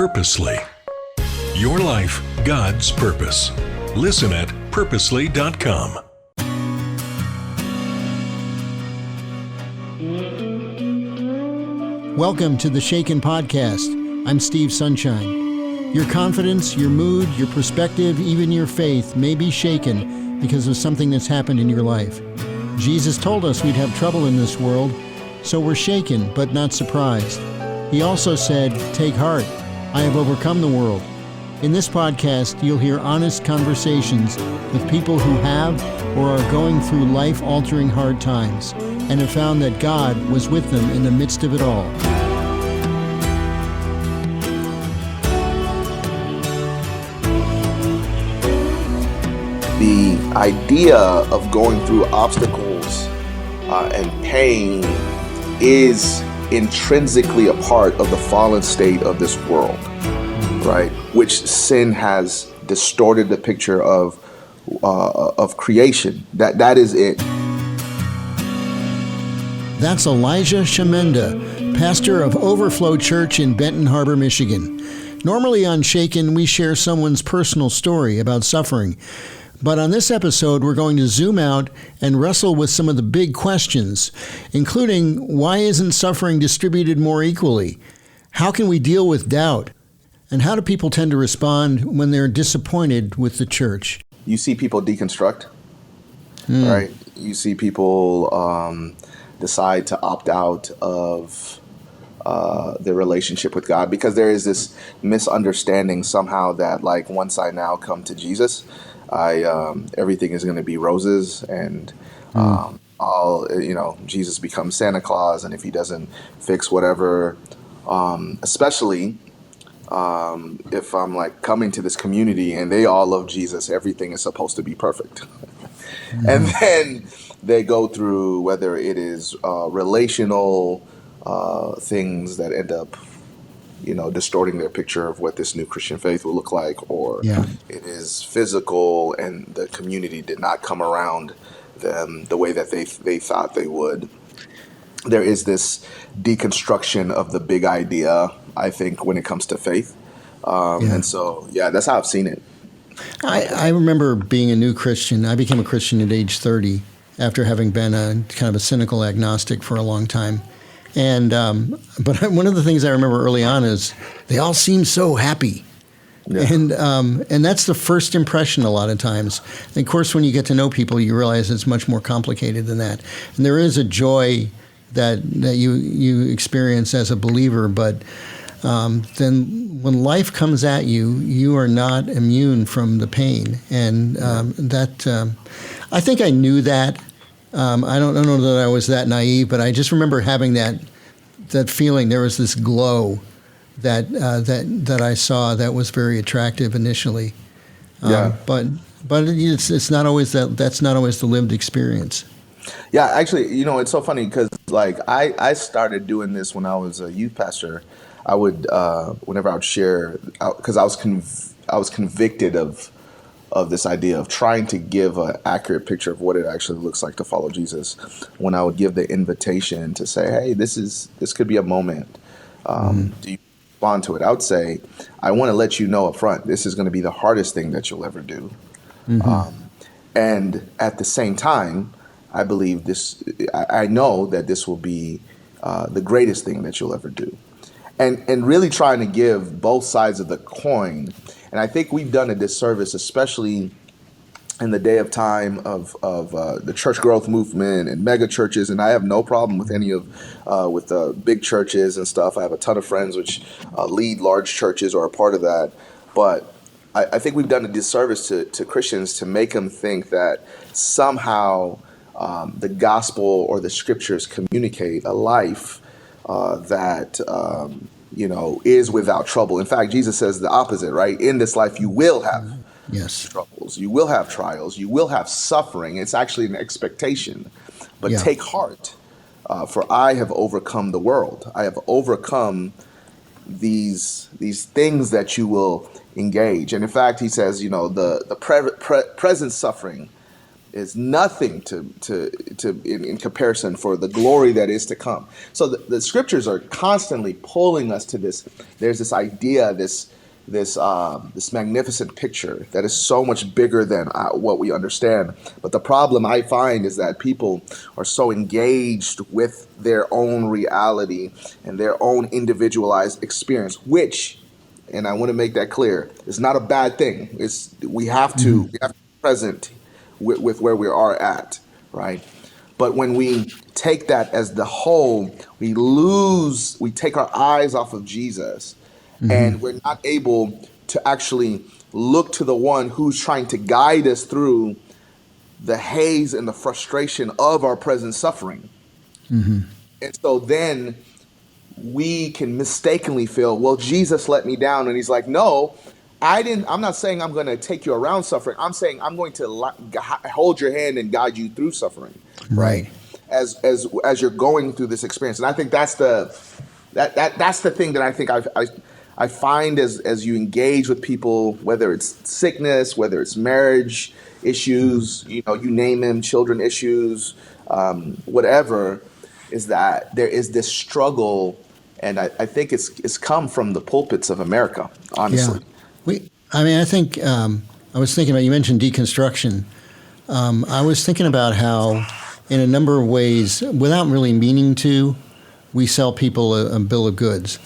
purposely. Your life, God's purpose. Listen at purposely.com. Welcome to the Shaken Podcast. I'm Steve Sunshine. Your confidence, your mood, your perspective, even your faith may be shaken because of something that's happened in your life. Jesus told us we'd have trouble in this world, so we're shaken but not surprised. He also said, "Take heart, I have overcome the world." In this podcast, you'll hear honest conversations with people who have or are going through life-altering hard times and have found that God was with them in the midst of it all. The idea of going through obstacles and pain is intrinsically a part of the fallen state of this world, right? Which sin has distorted the picture of creation. That is it. That's Elijah Shamenda, pastor of Overflow Church in Benton Harbor, Michigan. Normally on Shaken, we share someone's personal story about suffering. But on this episode, we're going to zoom out and wrestle with some of the big questions, including why isn't suffering distributed more equally? How can we deal with doubt? And how do people tend to respond when they're disappointed with the church? You see people deconstruct, right? You see people decide to opt out of their relationship with God because there is this misunderstanding somehow that, like, once I now come to Jesus, everything is going to be roses, and Jesus becomes Santa Claus, and if he doesn't fix whatever, especially if I'm like coming to this community and they all love Jesus, everything is supposed to be perfect. And then they go through whether it is relational things that end up distorting their picture of what this new Christian faith will look like, or it is physical and the community did not come around them the way that they thought they would. There is this deconstruction of the big idea, I think, when it comes to faith. And so, that's how I've seen it. I remember being a new Christian. I became a Christian at age 30 after having been a kind of a cynical agnostic for a long time. And but one of the things I remember early on is they all seem so happy. Yeah. And that's the first impression a lot of times. And of course, when you get to know people, you realize it's much more complicated than that. And there is a joy that you experience as a believer, but then when life comes at you, you are not immune from the pain. And I think I knew that. I don't know that I was that naive, but I just remember having that feeling. There was this glow that I saw that was very attractive initially. But it's not always that's not always the lived experience. Yeah, actually, it's so funny because I started doing this when I was a youth pastor. I would whenever I would share, because I was convicted of this idea of trying to give an accurate picture of what it actually looks like to follow Jesus. When I would give the invitation to say, "Hey, this could be a moment. Do you respond to it?" I would say, "I want to let you know up front, this is going to be the hardest thing that you'll ever do." And at the same time, I believe this. I know that this will be the greatest thing that you'll ever do, and really trying to give both sides of the coin. And I think we've done a disservice, especially in the day of time of the church growth movement and mega churches. And I have no problem with any of with the big churches and stuff. I have a ton of friends which lead large churches or are part of that. But I think we've done a disservice to Christians to make them think that somehow the gospel or the scriptures communicate a life that is without trouble. In fact, Jesus says the opposite, right? In this life, you will have troubles, you will have trials, you will have suffering. It's actually an expectation. But take heart, for I have overcome the world. I have overcome these things that you will engage. And in fact, he says, the present suffering is nothing in comparison for the glory that is to come. So the scriptures are constantly pulling us to this. There's this idea, this magnificent picture that is so much bigger than what we understand. But the problem I find is that people are so engaged with their own reality and their own individualized experience, which, and I want to make that clear, is not a bad thing. We have to be present with where we are at, right? But when we take that as the whole, we take our eyes off of Jesus, and we're not able to actually look to the one who's trying to guide us through the haze and the frustration of our present suffering. And so then we can mistakenly feel, well, Jesus let me down. And he's like, no, I'm not saying I'm going to take you around suffering. I'm saying I'm going to hold your hand and guide you through suffering. Right. As you're going through this experience. And I think that's the thing that I think I find as you engage with people, whether it's sickness, whether it's marriage issues, you name them, children issues, whatever, is that there is this struggle. And I think it's come from the pulpits of America, honestly. Yeah. I think I was thinking about, you mentioned deconstruction. I was thinking about how, in a number of ways, without really meaning to, we sell people a bill of goods.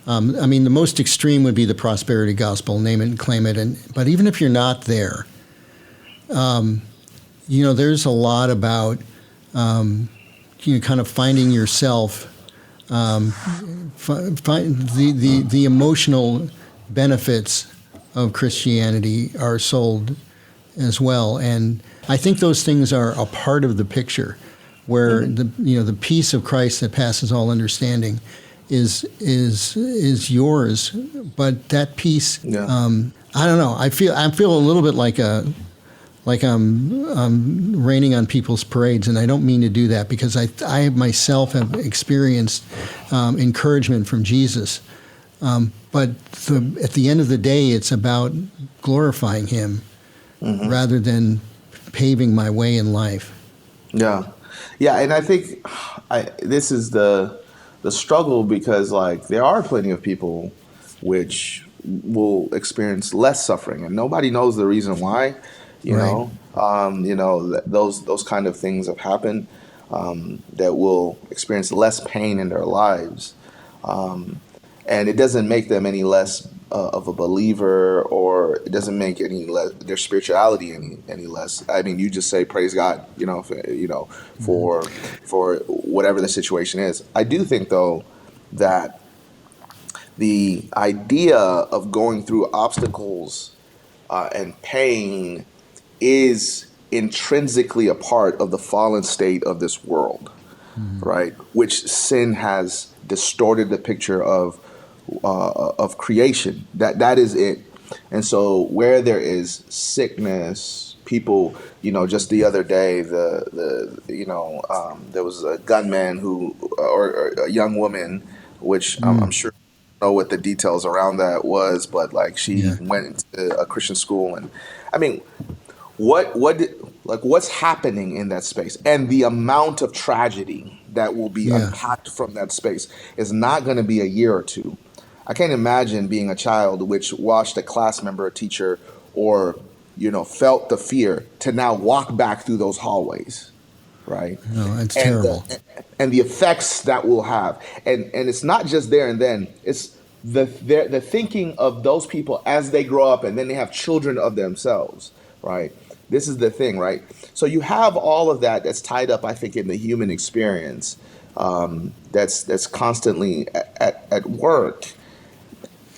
The most extreme would be the prosperity gospel, name it and claim it. But even if you're not there, there's a lot about kind of finding yourself, find the emotional benefits of Christianity are sold as well. And I think those things are a part of the picture, where the peace of Christ that passes all understanding is yours. But that peace, I don't know. I feel a little bit like I'm raining on people's parades, and I don't mean to do that, because I myself have experienced encouragement from Jesus. But at the end of the day, it's about glorifying Him rather than paving my way in life. Yeah, and I think this is the struggle, because there are plenty of people which will experience less suffering, and nobody knows the reason why. Those kind of things have happened, that will experience less pain in their lives. And it doesn't make them any less of a believer, or it doesn't make their spirituality any less. I mean, you just say praise God, for whatever the situation is. I do think, though, that the idea of going through obstacles and pain is intrinsically a part of the fallen state of this world, right? Which sin has distorted the picture of creation. That is it. And so where there is sickness, people, just the other day, there was a gunman or a young woman, which I'm sure you know what the details around that was, but she went into a Christian school, and I mean, what's happening in that space, and the amount of tragedy that will be unpacked from that space is not going to be a year or two. I can't imagine being a child which watched a class member, a teacher, or felt the fear to now walk back through those hallways, right? No, it's terrible. And the effects that will have, and it's not just there and then. It's the thinking of those people as they grow up, and then they have children of themselves, right? This is the thing, right? So you have all of that that's tied up, I think, in the human experience, that's constantly at work.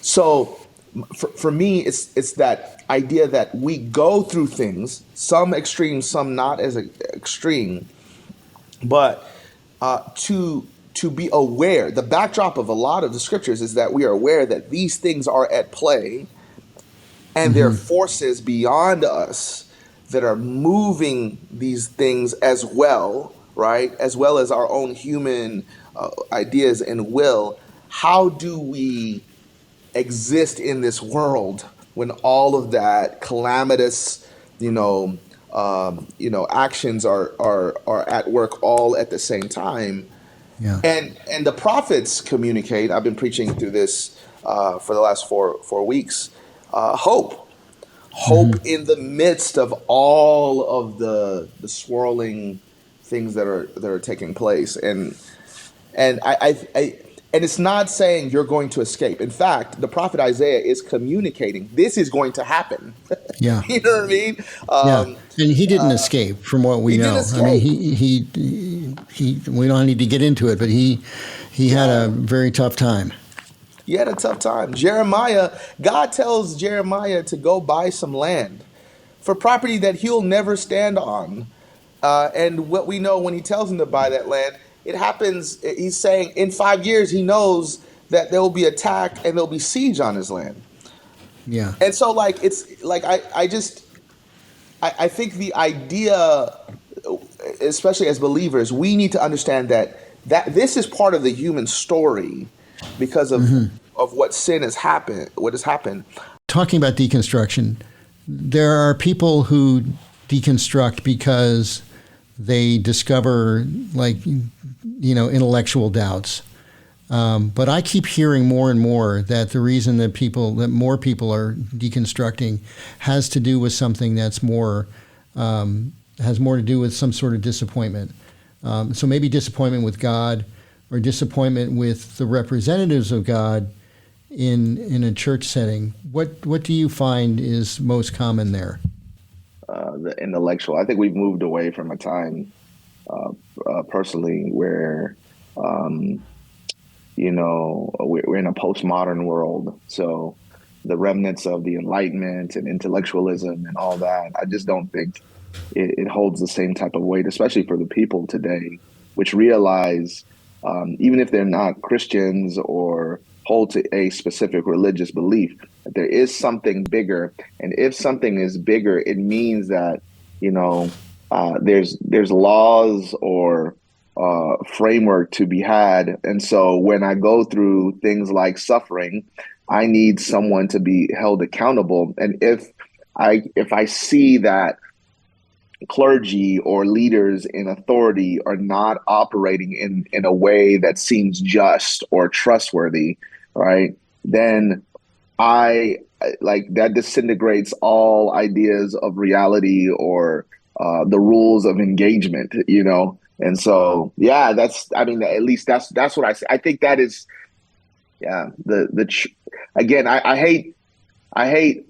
So for me, it's that idea that we go through things, some extreme, some not as extreme, but to be aware. The backdrop of a lot of the scriptures is that we are aware that these things are at play, and there are forces beyond us that are moving these things as well, right? As well as our own human ideas and will. How do we exist in this world when all of that calamitous, actions are at work all at the same time. Yeah. And the prophets communicate. I've been preaching through this for the last four weeks. Hope in the midst of all of the swirling things that are taking place. And and it's not saying you're going to escape. In fact, the prophet Isaiah is communicating this is going to happen. Yeah. You know what I mean? Yeah. And he didn't escape from what we He know. didn't I mean, escape. he we don't need to get into it, but he had a very tough time. He had a tough time. God tells Jeremiah to go buy some land for property that he'll never stand on. And what we know when he tells him to buy that land, it happens. He's saying in 5 years, he knows that there will be attack and there'll be siege on his land. Yeah. And so I think the idea, especially as believers, we need to understand that this is part of the human story because of what has happened. Talking about deconstruction, there are people who deconstruct because they discover intellectual doubts. But I keep hearing more and more that the reason that more people are deconstructing has to do with something that's has more to do with some sort of disappointment. So maybe disappointment with God or disappointment with the representatives of God in a church setting. What do you find is most common there? The intellectual. I think we've moved away from a time, personally, where we're in a postmodern world. So the remnants of the Enlightenment and intellectualism and all that, I just don't think it holds the same type of weight, especially for the people today, which realize even if they're not Christians or hold to a specific religious belief, that there is something bigger. And if something is bigger, it means that, there's laws or framework to be had. And so when I go through things like suffering, I need someone to be held accountable. And if I see that clergy or leaders in authority are not operating in a way that seems just or trustworthy, right, then that disintegrates all ideas of reality or the rules of engagement, And so, at least that's what I say. I think that is, again, I hate having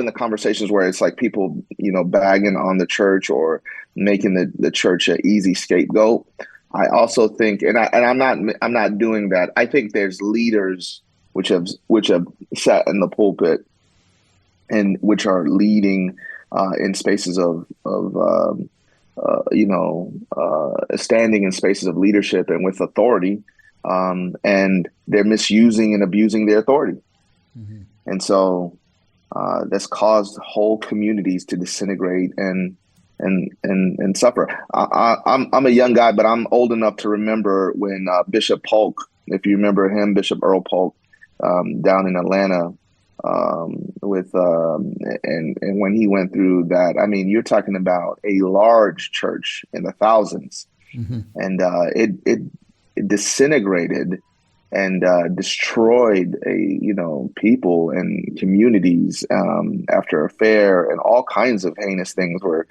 the conversations where it's like people, bagging on the church or making the church an easy scapegoat. I also think, and I'm not doing that. I think there's leaders which have sat in the pulpit and which are leading in spaces of standing in spaces of leadership and with authority, and they're misusing and abusing their authority. Mm-hmm. And so that's caused whole communities to disintegrate and suffer. I'm a young guy, but I'm old enough to remember when Bishop Polk, if you remember him, Bishop Earl Polk, down in Atlanta, and when he went through that, I mean, you're talking about a large church in the thousands, mm-hmm. and it disintegrated and destroyed people and communities after affair, and all kinds of heinous things were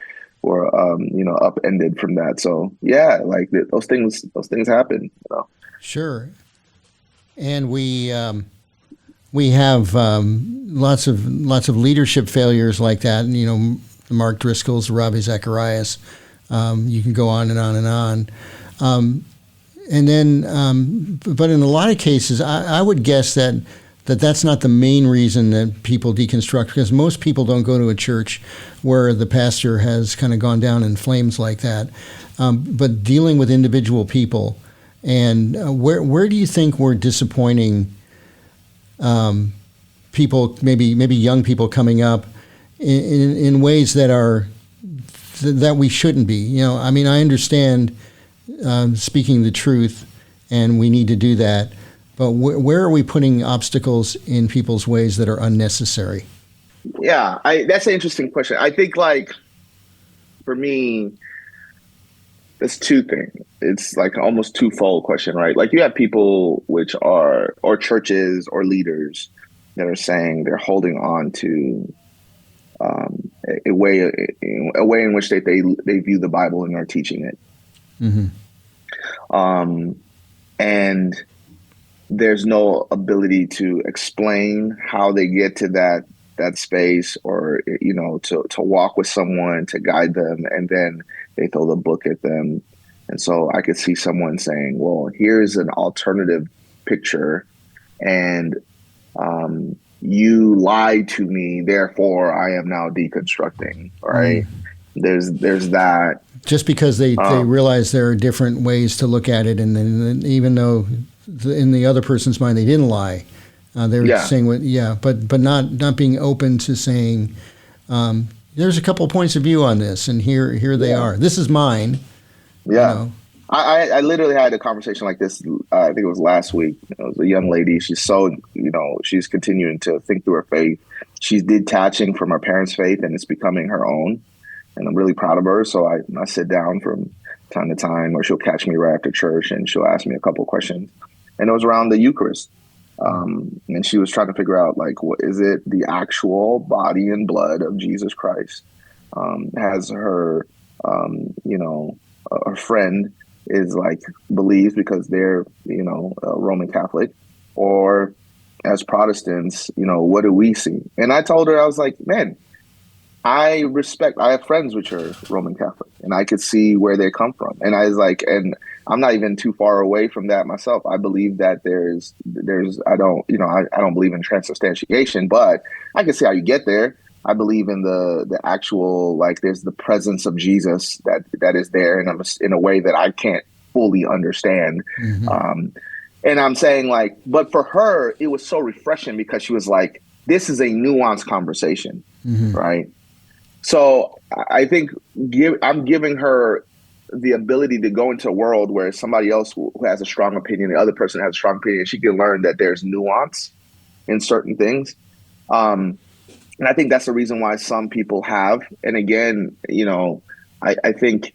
upended from that. So those things happen. Sure, and we have lots of leadership failures like that. And, the Mark Driscolls, the Ravi Zacharias. You can go on and on and on. And then, but in a lot of cases, I would guess that's not the main reason that people deconstruct, because most people don't go to a church where the pastor has kind of gone down in flames like that. But dealing with individual people, and where do you think we're disappointing people, maybe young people coming up in ways that we shouldn't be? I mean, I understand speaking the truth, and we need to do that. But where are we putting obstacles in people's ways that are unnecessary? Yeah, that's an interesting question. I think, like, for me, it's two things. It's like almost twofold question, right? Like, you have people which are, or churches or leaders that are saying they're holding on to a way in which they view the Bible and are teaching it. Um, and there's no ability to explain how they get to that space, or to walk with someone to guide them, and then they throw the book at them. And so I could see someone saying, well, here's an alternative picture, and you lied to me, therefore I am now deconstructing, right? There's that. Just because they realize there are different ways to look at it, and then even though in the other person's mind they didn't lie, they're saying but not being open to saying there's a couple of points of view on this, and here they are. This is mine. Yeah. You know. I literally had a conversation like this. I think it was last week. It was a young lady. She's so, she's continuing to think through her faith. She's detaching from her parents' faith, and it's becoming her own. And I'm really proud of her. So I sit down from time to time, or she'll catch me right after church, and she'll ask me a couple of questions. And it was around the Eucharist. And she was trying to figure out, like, what is it, the actual body and blood of Jesus Christ? Has her, her friend is like believes because they're, Roman Catholic, or as Protestants, what do we see? And I told her, I was like, man, I have friends which are Roman Catholic, and I could see where they come from. And I was like, and I'm not even too far away from that myself. I believe that I don't believe in transubstantiation, but I can see how you get there. I believe in the actual, like, there's the presence of Jesus that is there in a way that I can't fully understand. And I'm saying, like, but for her, it was so refreshing because she was like, this is a nuanced conversation, right? So I think I'm giving her the ability to go into a world where somebody else who has a strong opinion, the other person has a strong opinion, she can learn that there's nuance in certain things. And I think that's the reason why some people have. And again, I think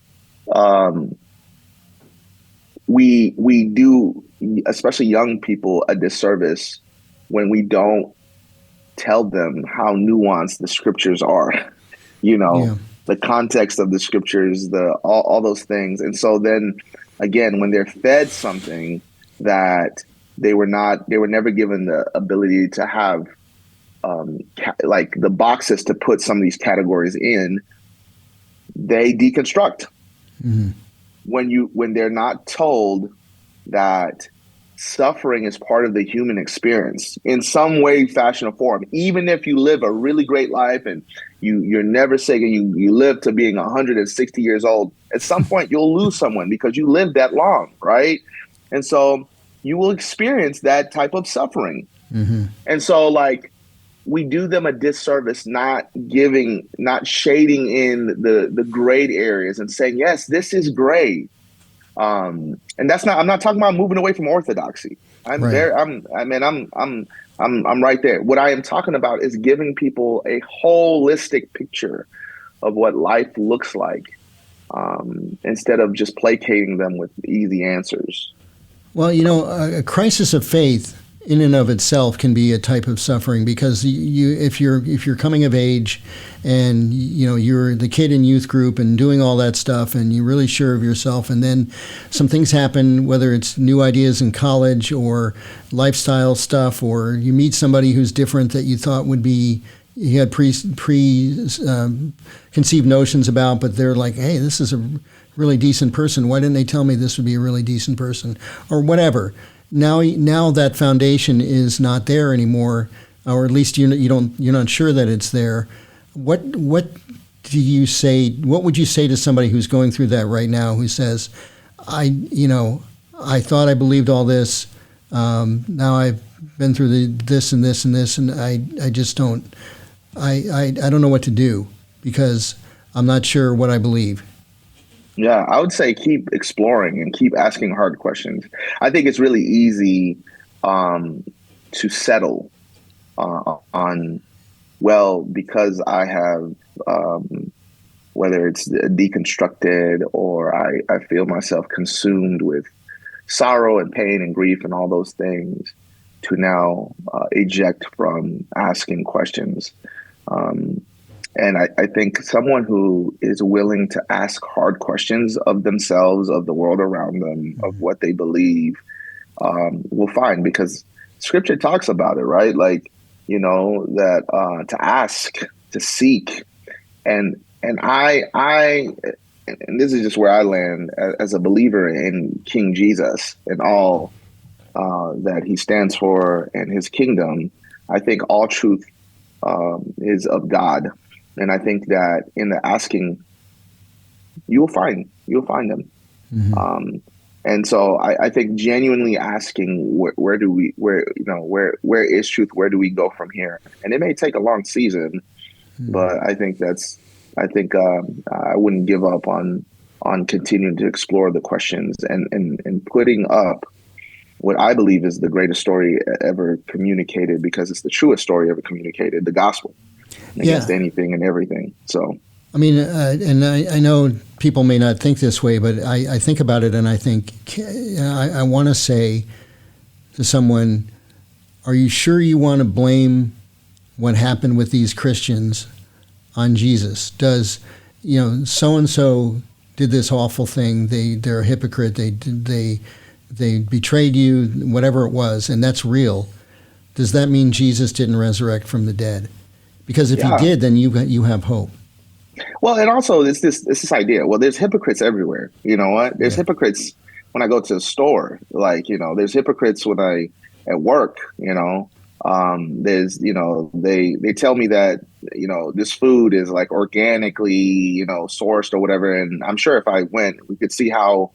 we do, especially young people, a disservice when we don't tell them how nuanced the scriptures are. The context of the scriptures, all those things. And so then again, when they're fed something that they were never given the ability to have, like the boxes to put some of these categories in, they deconstruct. When they're not told that suffering is part of the human experience in some way, fashion, or form. Even if you live a really great life and you're never sick, and you live to being 160 years old, at some point you'll lose someone because you lived that long, right? And so you will experience that type of suffering. And so, like, we do them a disservice not shading in the grade areas and saying, yes, this is great. And I'm not talking about moving away from orthodoxy. I'm right there. What I am talking about is giving people a holistic picture of what life looks like, instead of just placating them with easy answers. Well, a crisis of faith in and of itself can be a type of suffering, because if you're coming of age and you're the kid in youth group and doing all that stuff and you're really sure of yourself, and then some things happen, whether it's new ideas in college or lifestyle stuff, or you meet somebody who's different that you thought would be, you had conceived notions about, but they're like, hey, this is a really decent person. Why didn't they tell me this would be a really decent person, or whatever? Now that foundation is not there anymore, or at least you're not sure that it's there. What do you say? What would you say to somebody who's going through that right now, who says, I thought I believed all this. Now I've been through this and this and this, and I just don't. I don't know what to do because I'm not sure what I believe. Yeah, I would say keep exploring and keep asking hard questions. I think it's really easy to settle on well, because I have, whether it's deconstructed or I feel myself consumed with sorrow and pain and grief and all those things, to now eject from asking questions. And I think someone who is willing to ask hard questions of themselves, of the world around them, of what they believe, will find, because Scripture talks about it, right? Like, that to ask, to seek, and this is just where I land as a believer in King Jesus and all that he stands for and his kingdom. I think all truth is of God. And I think that in the asking, you'll find them. Mm-hmm. And so I think genuinely asking, where is truth? Where do we go from here? And it may take a long season, but I think I wouldn't give up on continuing to explore the questions and putting up what I believe is the greatest story ever communicated, because it's the truest story ever communicated, the gospel, against anything and everything. So, I mean, and I know people may not think this way, but I think about it and I think, I want to say to someone, are you sure you want to blame what happened with these Christians on Jesus? Does, so-and-so did this awful thing, they're a hypocrite, they betrayed you, whatever it was, and that's real. Does that mean Jesus didn't resurrect from the dead? Because if he did, then you have hope. Well, and also it's this idea. Well, there's hypocrites everywhere. You know what? There's hypocrites when I go to the store. Like, there's hypocrites when I at work. There's they tell me that this food is like organically sourced or whatever, and I'm sure if I went, we could see how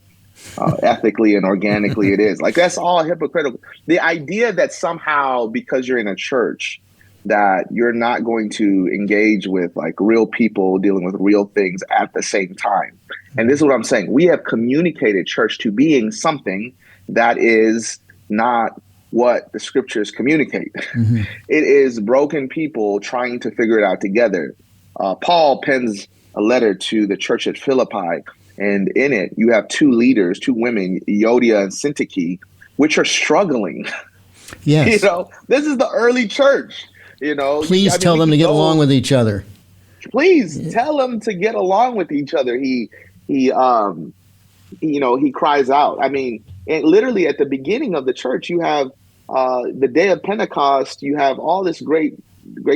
ethically and organically it is. Like, that's all hypocritical. The idea that somehow because you're in a church that you're not going to engage with like real people dealing with real things at the same time. And this is what I'm saying. We have communicated church to being something that is not what the scriptures communicate. Mm-hmm. It is broken people trying to figure it out together. Paul pens a letter to the church at Philippi, and in it you have two leaders, two women, Euodia and Syntyche, which are struggling. Yes. This is the early church. Please tell them to get along with each other. Please tell them to get along with each other. He cries out. I mean, and literally at the beginning of the church, you have the day of Pentecost. You have all this great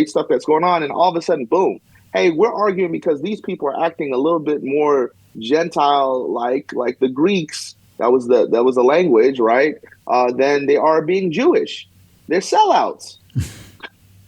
stuff that's going on, and all of a sudden, boom! Hey, we're arguing because these people are acting a little bit more Gentile, like the Greeks. That was the language, right? Than they are being Jewish. They're sellouts.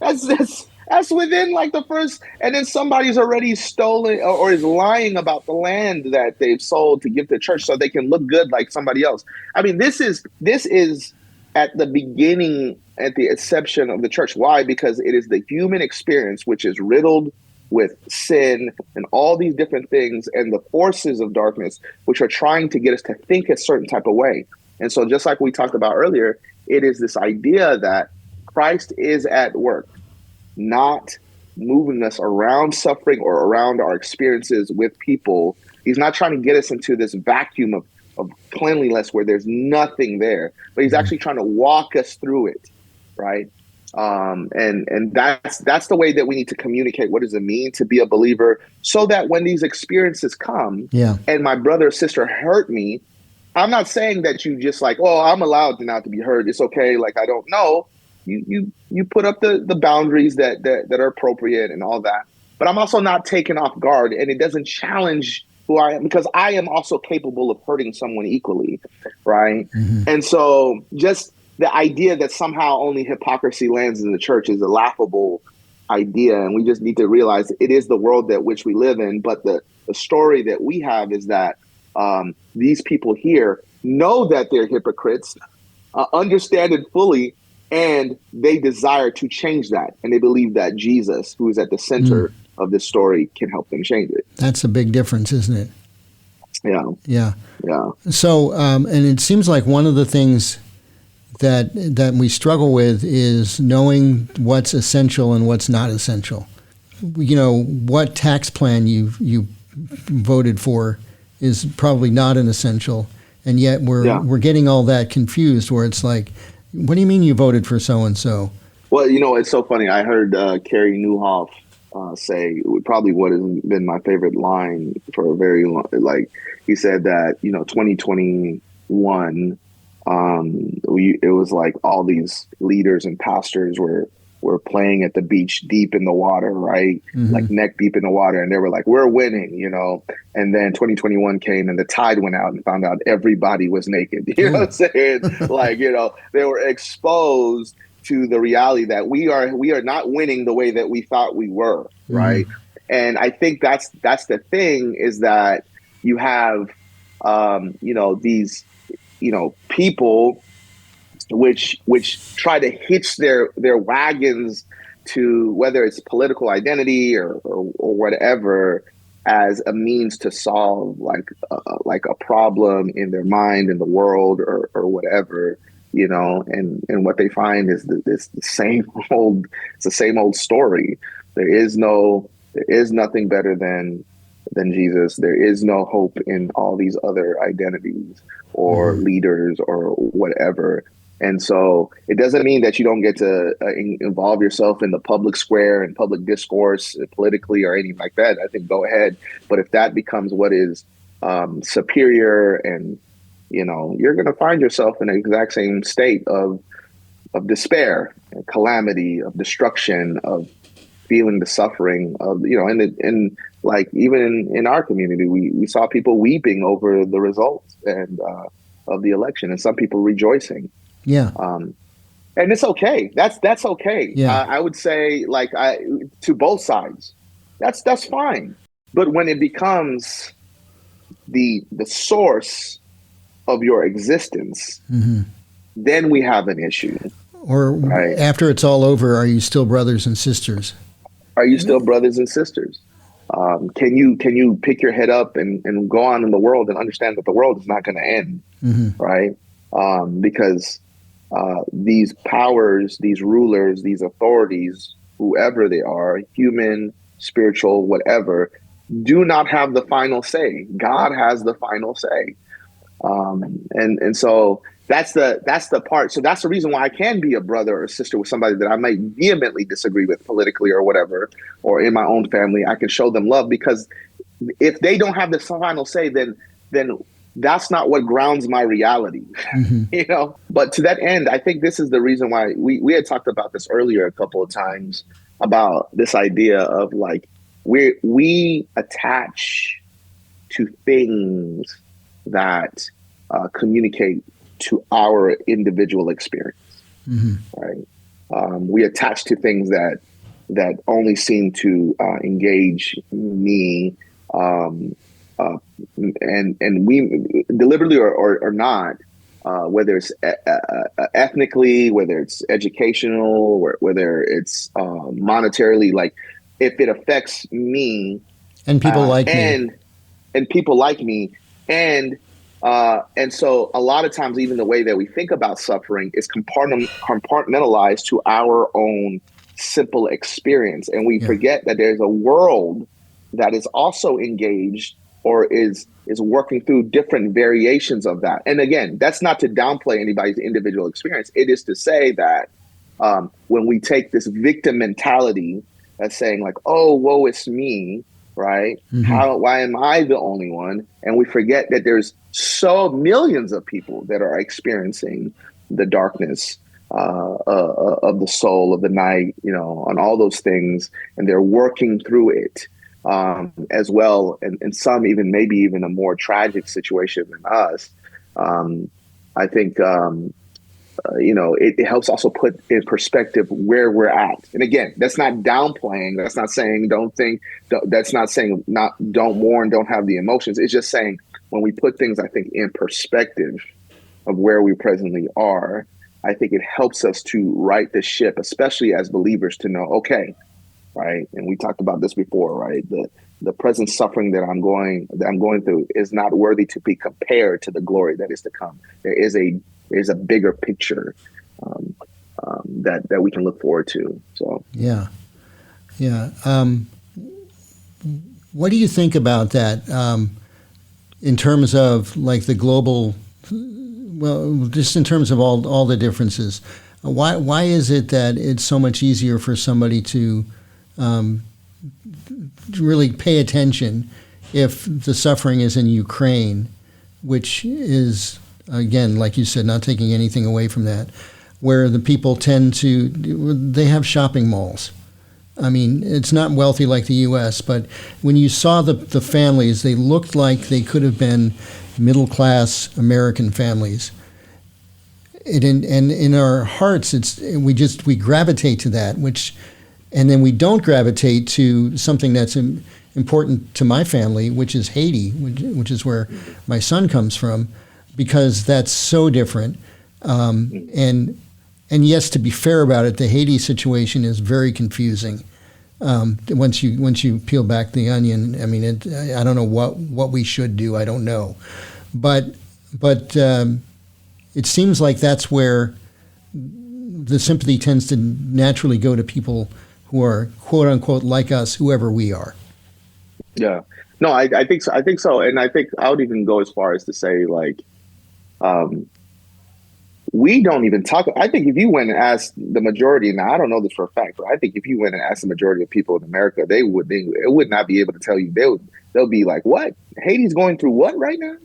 That's within like the first, and then somebody's already stolen or is lying about the land that they've sold to give to church so they can look good like somebody else. I mean, this is at the beginning, at the inception of the church. Why? Because it is the human experience which is riddled with sin and all these different things and the forces of darkness which are trying to get us to think a certain type of way. And so just like we talked about earlier, it is this idea that Christ is at work, not moving us around suffering or around our experiences with people. He's not trying to get us into this vacuum of cleanliness where there's nothing there, but he's actually trying to walk us through it, right? And that's the way that we need to communicate. What does it mean to be a believer? So that when these experiences come and my brother or sister hurt me, I'm not saying that you just like, oh, I'm allowed not to be hurt. It's okay. Like, I don't know. You put up the boundaries that are appropriate and all that. But I'm also not taken off guard, and it doesn't challenge who I am, because I am also capable of hurting someone equally, right? Mm-hmm. And so just the idea that somehow only hypocrisy lands in the church is a laughable idea, and we just need to realize it is the world that which we live in. But the story that we have is that these people here know that they're hypocrites, understand it fully, and they desire to change that. And they believe that Jesus, who is at the center of this story, can help them change it. That's a big difference, isn't it? Yeah. Yeah. So, and it seems like one of the things that we struggle with is knowing what's essential and what's not essential. You know, what tax plan you voted for is probably not an essential, and yet we're getting all that confused. Where it's like, what do you mean you voted for so and so? Well, you know, it's so funny. I heard Carey Nieuwhof say probably what has been my favorite line for a very long. Like he said that 2021, it was like all these leaders and pastors were playing at the beach deep in the water, right? Mm-hmm. Like neck deep in the water. And they were like, we're winning, and then 2021 came and the tide went out and found out everybody was naked. You know what I'm saying? Like, they were exposed to the reality that we are not winning the way that we thought we were. Right. Mm-hmm. And I think that's the thing is that you have, these, people which try to hitch their wagons to whether it's political identity or whatever as a means to solve like a problem in their mind, in the world, or whatever, and what they find is it's the same old story. There is nothing better than Jesus. There is no hope in all these other identities or leaders or whatever. And so it doesn't mean that you don't get to involve yourself in the public square and public discourse politically or anything like that. I think go ahead. But if that becomes what is superior, and, you're going to find yourself in the exact same state of despair and calamity, of destruction, of feeling the suffering of, and like even in our community, we saw people weeping over the results and of the election, and some people rejoicing. Yeah. And it's okay. That's okay. Yeah. I would say to both sides, that's fine. But when it becomes the source of your existence, then we have an issue. Or right? After it's all over, are you still brothers and sisters? Are you still brothers and sisters? Can you pick your head up and go on in the world and understand that the world is not going to end, right? Because these powers, these rulers, these authorities, whoever they are, human, spiritual, whatever, do not have the final say. God has the final say. And so that's the part. So that's the reason why I can be a brother or sister with somebody that I might vehemently disagree with politically or whatever, or in my own family. I can show them love, because if they don't have the final say, then that's not what grounds my reality, But to that end, I think this is the reason why we had talked about this earlier a couple of times about this idea of like we attach to things that communicate to our individual experience, right? We attach to things that only seem to engage me, and we deliberately or not, whether it's ethnically, whether it's educational, or whether it's monetarily, like if it affects me and people like me, and people like me, and so a lot of times even the way that we think about suffering is compartmentalized to our own simple experience, and we forget that there's a world that is also engaged or is working through different variations of that. And again, that's not to downplay anybody's individual experience. It is to say that when we take this victim mentality as saying like, oh, woe, it's me, right? Why am I the only one? And we forget that there's so millions of people that are experiencing the darkness of the soul, of the night, on all those things, and they're working through it. As well, and some maybe even a more tragic situation than us. I think it helps also put in perspective where we're at. And again, that's not downplaying. That's not saying that's not saying don't mourn, don't have the emotions. It's just saying when we put things, I think, in perspective of where we presently are, I think it helps us to right the ship, especially as believers, to know, okay. Right. And we talked about this before, right? The present suffering that I'm going through is not worthy to be compared to the glory that is to come. There there's a bigger picture that we can look forward to. So yeah. What do you think about that in terms of like the global? Well, just in terms of all the differences, why is it that it's so much easier for somebody to really pay attention if the suffering is in Ukraine, which is, again, like you said, not taking anything away from that, where the people they have shopping malls. I mean, it's not wealthy like the U.S., but when you saw the families, they looked like they could have been middle-class American families. And in our hearts, we gravitate to that, and then we don't gravitate to something that's important to my family, which is Haiti, which is where my son comes from, because that's so different. And yes, to be fair about it, the Haiti situation is very confusing. Once you peel back the onion, I mean, I don't know what we should do. I don't know, but it seems like that's where the sympathy tends to naturally go to people who are quote unquote like us, whoever we are. Yeah, no, I think so. I think so, and I think I would even go as far as to say like, we don't even talk. I think if you went and asked the majority, now I don't know this for a fact, but I think if you went and asked the majority of people in America, it would not be able to tell you. They'll be like, "What? Haiti's going through what right now?"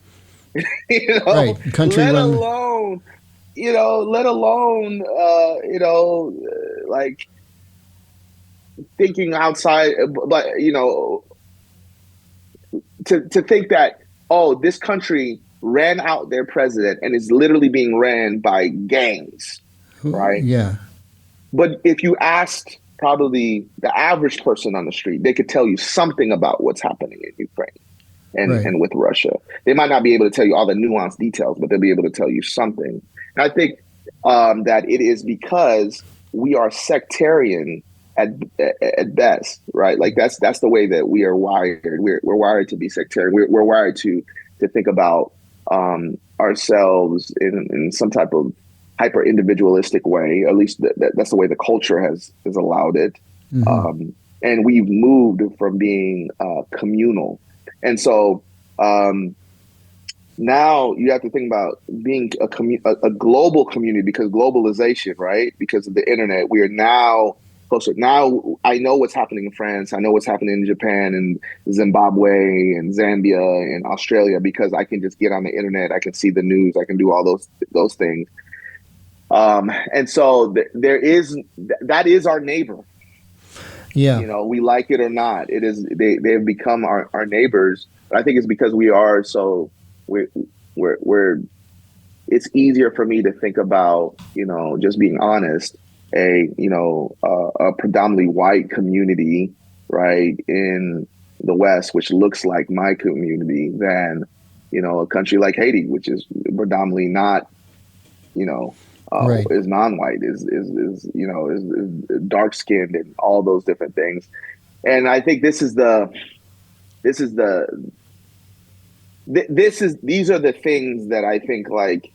Right, country let run. alone, like thinking outside, but to think that, oh, this country ran out their president and is literally being ran by gangs, right? Yeah. But if you asked probably the average person on the street, they could tell you something about what's happening in Ukraine and with Russia. They might not be able to tell you all the nuanced details, but they'll be able to tell you something. And I think that it is because we are sectarian at best, right? Like that's the way that we are wired. We're wired to be sectarian. We're wired to think about ourselves in some type of hyper individualistic way. At least that's the way the culture has allowed it. Mm-hmm. And we've moved from being communal. And so now you have to think about being a global community, because globalization, right? Because of the internet, we are now closer. Now I know what's happening in France. I know what's happening in Japan and Zimbabwe and Zambia and Australia, because I can just get on the internet. I can see the news. I can do all those things. And so that is our neighbor. Yeah. We like it or not. It is. They've become our neighbors. But I think it's because we are so we're. It's easier for me to think about, just being honest, a predominantly white community, right, in the West, which looks like my community, than, a country like Haiti, which is predominantly not, right. is non-white, is dark skinned and all those different things. And I think these are the things that I think like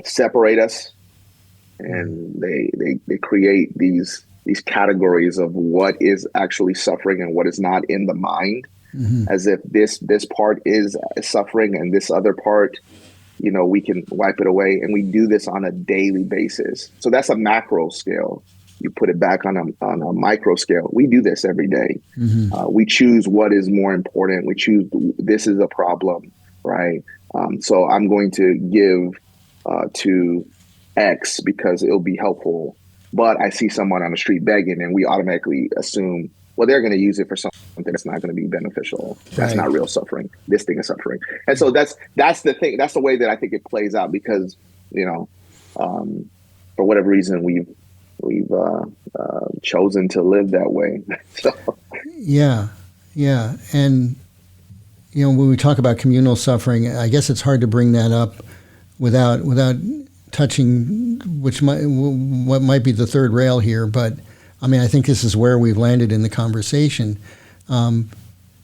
separate us. And they create these categories of what is actually suffering and what is not in the mind, as if this part is suffering and this other part, we can wipe it away. And we do this on a daily basis. So that's a macro scale. You put it back on a micro scale. We do this every day. Mm-hmm. We choose what is more important. We choose this is a problem, right? So I'm going to give to X because it'll be helpful, but I see someone on the street begging and we automatically assume, well, they're going to use it for something that's not going to be beneficial. That's not real suffering. This thing is suffering. And so that's the thing. That's the way that I think it plays out, because, for whatever reason, we've chosen to live that way. So. Yeah. And, when we talk about communal suffering, I guess it's hard to bring that up without touching what might be the third rail here, but I mean, I think this is where we've landed in the conversation.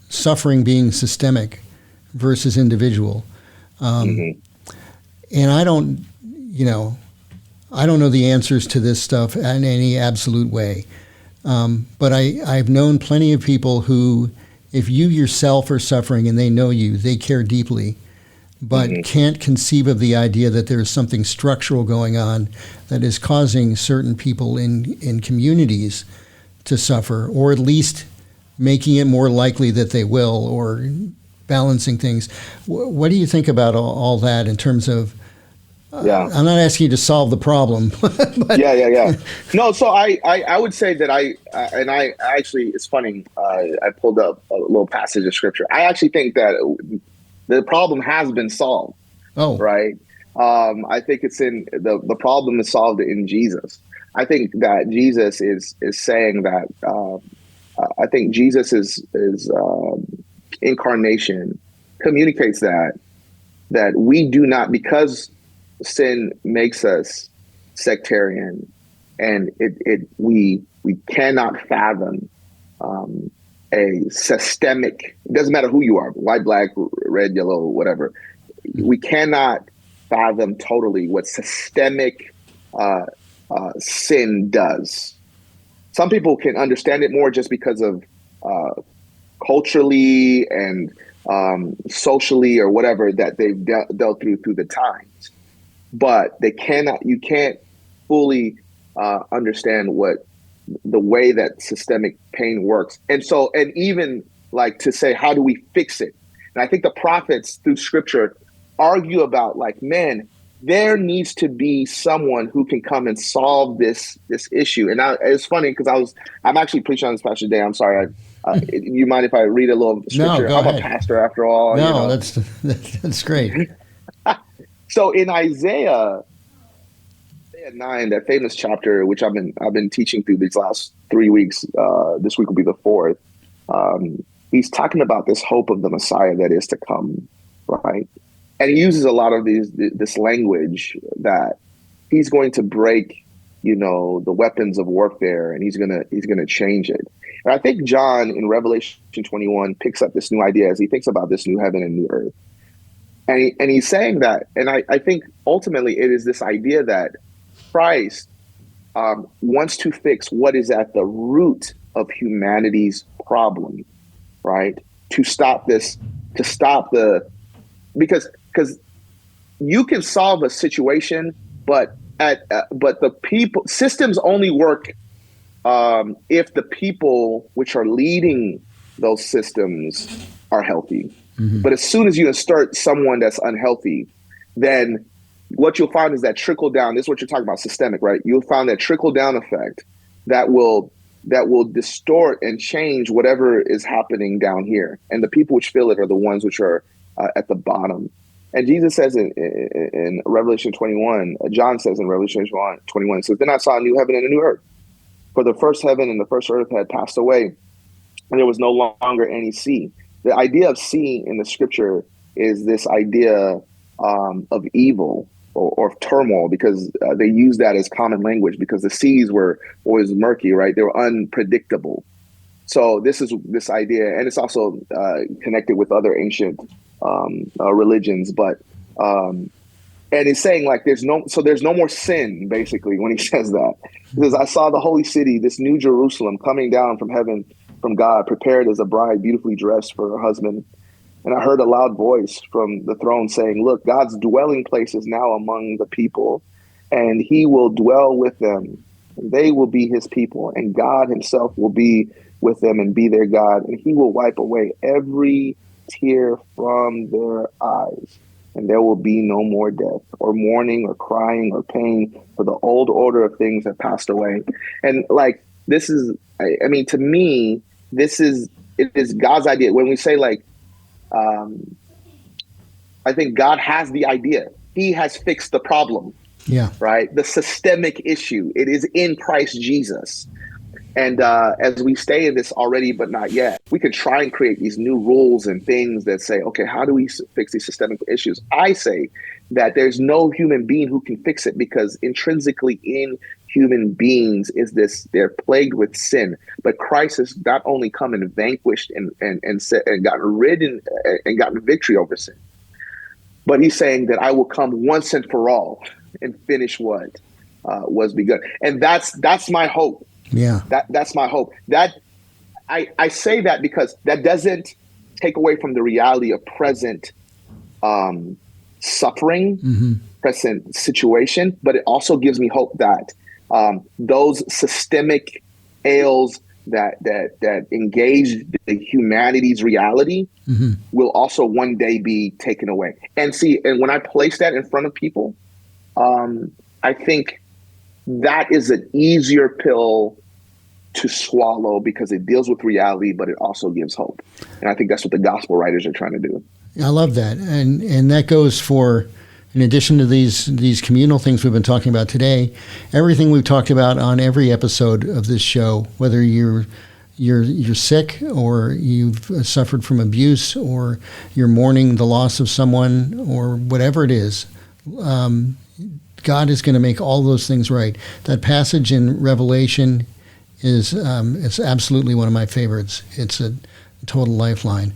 Suffering being systemic versus individual. And I don't know the answers to this stuff in any absolute way. But I've known plenty of people who, if you yourself are suffering and they know you, they care deeply, but can't conceive of the idea that there's something structural going on that is causing certain people in communities to suffer, or at least making it more likely that they will, or balancing things. What do you think about all that in terms of, I'm not asking you to solve the problem. But Yeah. No, so I would say that I actually, it's funny, I pulled up a little passage of scripture. I actually think that the problem has been solved. Oh. Right? I think it's in, the problem is solved in Jesus. I think that Jesus is saying that, I think Jesus is incarnation communicates that we do not, because sin makes us sectarian, and we cannot fathom a systemic, it doesn't matter who you are, white, black, red, yellow, whatever. We cannot fathom totally what systemic sin does. Some people can understand it more just because of culturally and socially or whatever that they've dealt through the times. But you can't fully understand what the way that systemic pain works. And even like to say, how do we fix it? And I think the prophets through scripture argue about, like, man, there needs to be someone who can come and solve this issue. And it's funny because I'm actually preaching on this Pastor Day. I'm sorry. You mind if I read a little scripture? No, go I'm ahead. a pastor after all. No, that's great. So in Isaiah 9, that famous chapter, which I've been teaching through these last 3 weeks, this week will be the fourth. He's talking about this hope of the Messiah that is to come, right? And he uses a lot of this language that he's going to break, the weapons of warfare, and he's gonna change it. And I think John in Revelation 21 picks up this new idea as he thinks about this new heaven and new earth. And he's saying that, and I think ultimately it is this idea that Christ wants to fix what is at the root of humanity's problem, right? Because you can solve a situation, but the systems only work if the people which are leading those systems are healthy. Mm-hmm. But as soon as you insert someone that's unhealthy, then what you'll find is that trickle down. This is what you're talking about, systemic, right? You'll find that trickle down effect that will distort and change whatever is happening down here. And the people which feel it are the ones which are at the bottom. And Jesus says in Revelation 21, John says in Revelation 21, it says, "Then I saw a new heaven and a new earth. For the first heaven and the first earth had passed away, and there was no longer any sea." The idea of sea in the scripture is this idea of evil or of turmoil, because they use that as common language, because the seas were always murky, right? They were unpredictable. So this is this idea, and it's also connected with other ancient religions, but and it's saying like there's no more sin, basically, when he says that. He says, "I saw the holy city, this new Jerusalem, coming down from heaven from God, prepared as a bride beautifully dressed for her husband. And I heard a loud voice from the throne saying, 'Look, God's dwelling place is now among the people, and he will dwell with them. They will be his people, and God himself will be with them and be their God. And he will wipe away every tear from their eyes. And there will be no more death or mourning or crying or pain, for the old order of things have passed away.'" And like, this is, I mean, to me, it is God's idea. When we say like, I think God has the idea. He has fixed the problem. Yeah. Right. The systemic issue. It is in Christ Jesus. And as we stay in this already, but not yet, we could try and create these new rules and things that say, okay, how do we fix these systemic issues? I say that there's no human being who can fix it, because intrinsically in human beings is this, they're plagued with sin. But Christ has not only come and vanquished and gotten rid and gotten victory over sin, but he's saying that I will come once and for all and finish what was begun. And that's my hope. Yeah. That's my hope. That I say that because that doesn't take away from the reality of present suffering, present situation, but it also gives me hope that those systemic ails that engage the humanity's reality will also one day be taken away. And when I place that in front of people, I think that is an easier pill to swallow because it deals with reality, but it also gives hope. And I think that's what the gospel writers are trying to do. I love that. And that goes for, in addition to these communal things we've been talking about today, everything we've talked about on every episode of this show, whether you're sick or you've suffered from abuse or you're mourning the loss of someone or whatever it is, God is going to make all those things right. That passage in Revelation is absolutely one of my favorites. It's a total lifeline.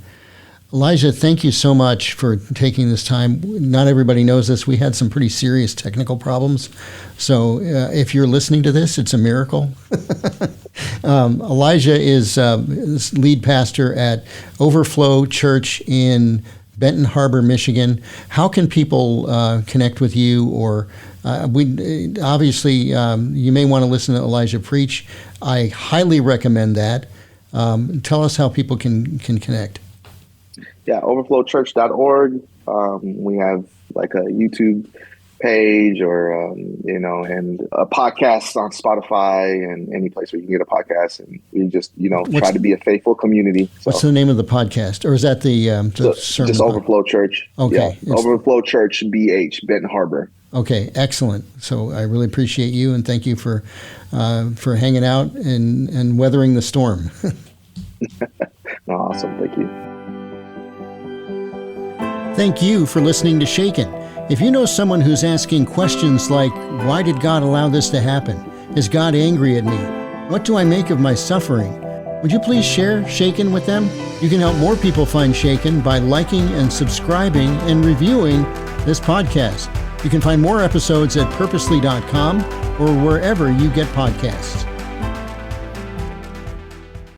Elijah, thank you so much for taking this time. Not everybody knows this. We had some pretty serious technical problems. So if you're listening to this, it's a miracle. Elijah is lead pastor at Overflow Church in Benton Harbor, Michigan. How can people connect with you? Or obviously, you may want to listen to Elijah preach. I highly recommend that. Tell us how people can connect. Yeah, overflowchurch.org. We have like a YouTube page or, and a podcast on Spotify and any place where you can get a podcast. And we just, try to be a faithful community. So. What's the name of the podcast? Or is that the sermon? Just Overflow Church. Okay. Yeah, Overflow Church, BH, Benton Harbor. Okay, excellent. So I really appreciate you and thank you for hanging out and weathering the storm. Awesome. Thank you. Thank you for listening to Shaken. If you know someone who's asking questions like, why did God allow this to happen? Is God angry at me? What do I make of my suffering? Would you please share Shaken with them? You can help more people find Shaken by liking and subscribing and reviewing this podcast. You can find more episodes at purposely.com or wherever you get podcasts.